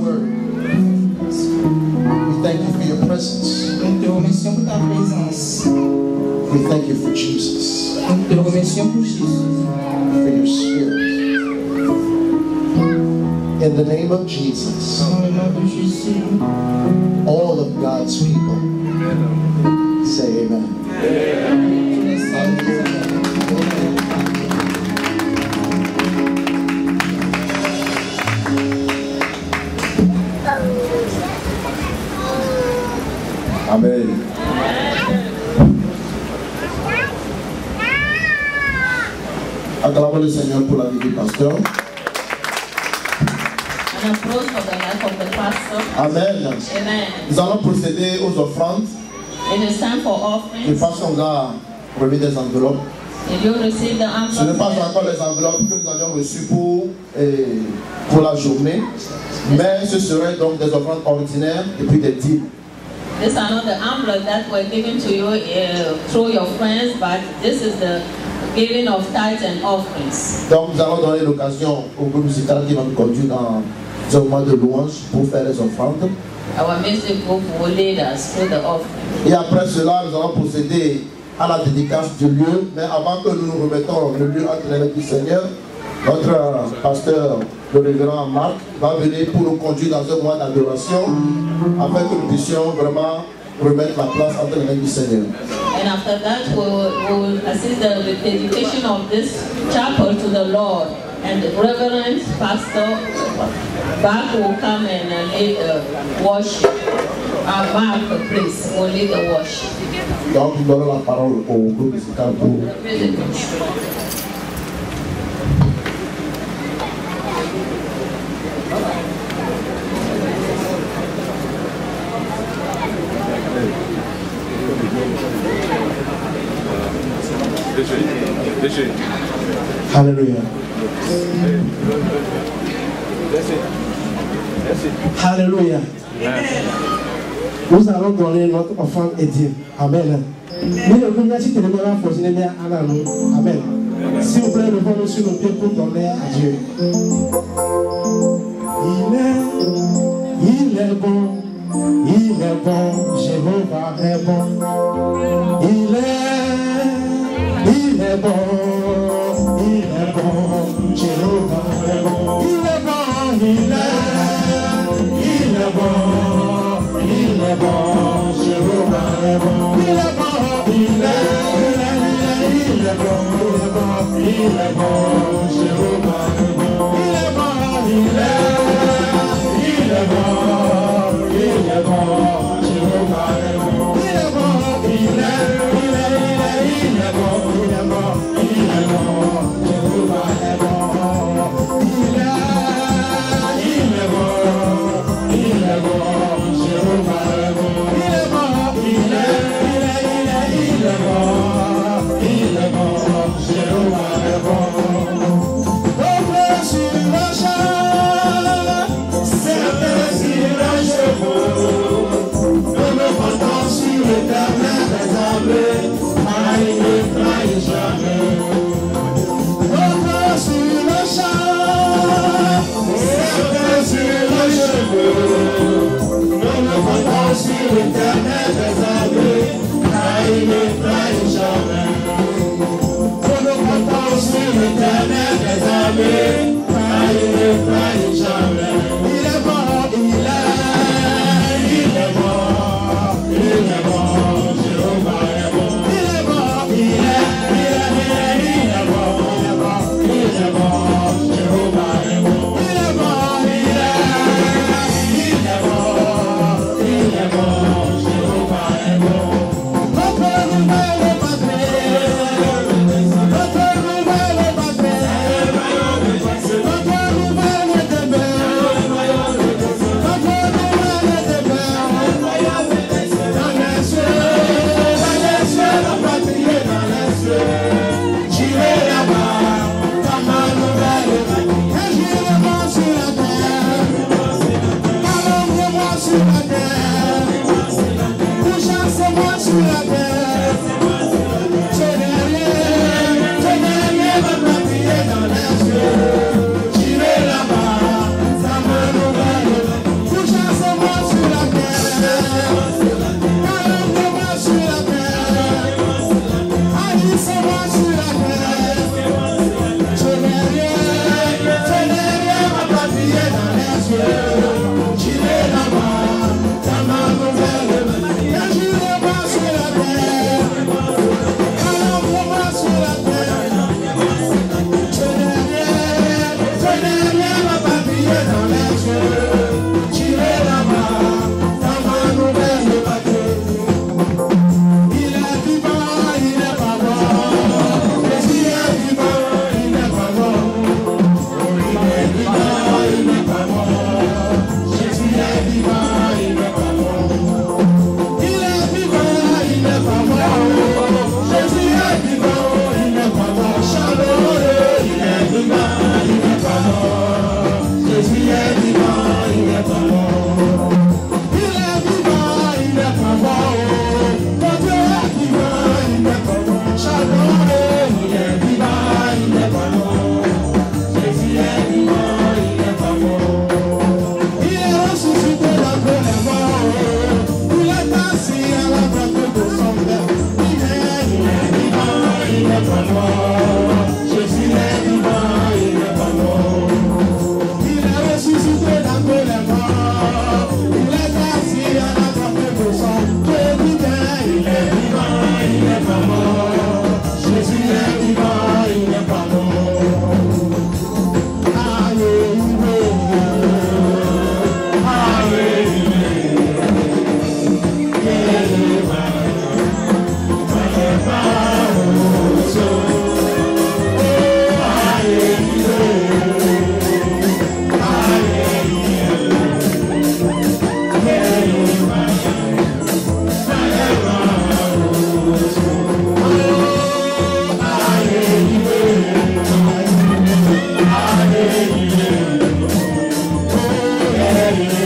word. We thank you for your presence. Nous te remercions pour ta présence. We thank you for Jesus. Nous te remercions pour Jésus. For your spirit. In the name of Jesus. Dans le nom de Jésus. All of God's people. Say amen. Amen. Acclamons le Seigneur pour la vie du pasteur. An applause for the life of the pastor. Amen. Amen. Nous allons procéder aux offrandes. It is time for Le offerings. pasteur nous a remis des enveloppes. If you receive the Ce n'est pas envelope, encore les enveloppes que nous avions reçues pour la journée, mais ce seraient donc des offrandes ordinaires et puis des dîmes. these are not the envelope that were given to you through your friends, but this is the giving of tithes and offerings. Donc nous allons donner l'occasion au groupe musical qui va nous conduire dans un moment de louange pour faire les offrandes. Our music group will lead us through the offering. Et après cela, nous allons procéder à la dédicace du lieu. Mais avant que nous nous remettons le lieu entre les mains du Seigneur, notre pasteur, le révérend Marc, va venir pour nous conduire dans un mois d'adoration afin que nous puissions vraiment remettre la place entre les mains du Seigneur. And after that, we will assist the dedication of this chapel to the Lord. And the Reverend Pastor Bach will come and lead the worship. Mark, please, will lead the worship. Donc nous donnons la parole au groupe musical pour... Music group. Alléluia. Alléluia. Nous allons donner notre offrande et dire Amen. Amen. S'il vous plaît, levons-nous sur nos pieds pour donner à Dieu. Il est bon, Jéhovah est bon. Il est bon, Jéhovah est bon. Il est bon, Jéhovah est bon. Il est bon, Jéhovah est bon.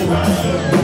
Amen.